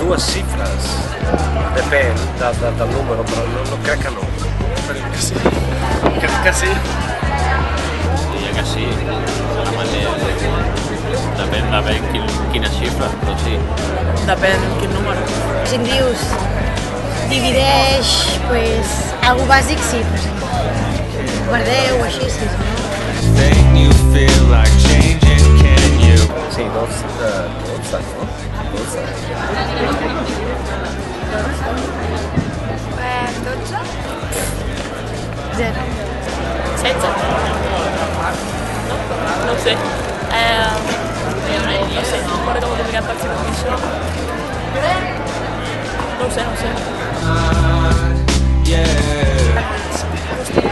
dues xifres. Depèn del número, però no crec que no. Esperem que sí. Crec que sí. Diria que sí. Depèn quina xifra, però sí. Depèn quin número. Si em dius divideix, pues, algo bàsic sí, per exemple. Per 10 o així, sí. Sí, 12, no? 12. 0. 16? No ho sé. No sé, no recordo com multiplicat per 5 amb això. No ho sé.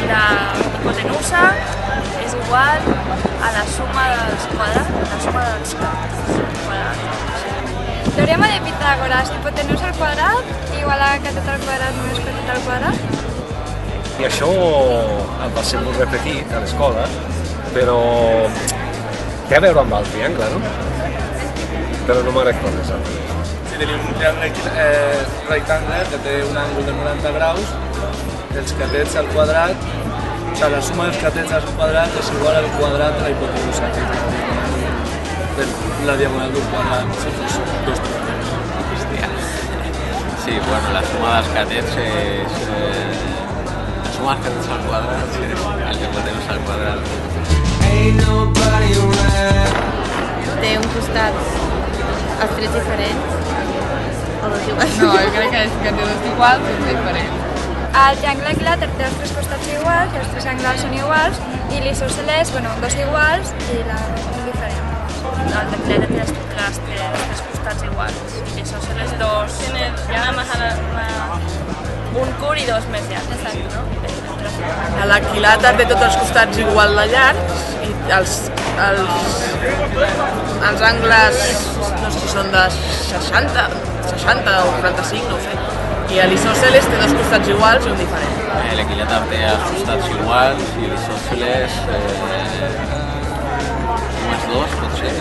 La hipotenusa és igual a la suma dels quadrats, Teorema de Pitàgores, hipotenusa al quadrat igual a catet al quadrat més petit al quadrat. I això va ser molt repetit a l'escola, però té a veure amb el triangle, no? Però no me'n recordo exactament. Si tenim un triangle rectangle que té un àngul de 90 graus, els catets al quadrat, o sigui, la suma dels catets al quadrat és igual al quadrat de la hipotenusa, que és la diagonal d'un quadrat, si fos 2 triangles. Hòstia. Sí, bueno, la suma dels catets és... La suma dels catets al quadrat és el hipotenusa al quadrat. Té un costat els trets diferents o dos iguals. No, jo crec que té dos iguals i és diferent. El triangle equilàter té els tres costats iguals, i els tres angles són iguals, i l'isòsceles, bueno, dos iguals i un diferent. el teclado tiene las tres costats iguals i l'isòsceles dos, un curt i dos més llargs. Exacte, no? L'equilàter té tots els costats igual de llargs i els angles, no sé si són de 60 o 45, no ho sé. I l'isòsceles té dos costats iguals i un diferent. L'equilàter té els costats iguals i l'isòsceles només dos, pot ser?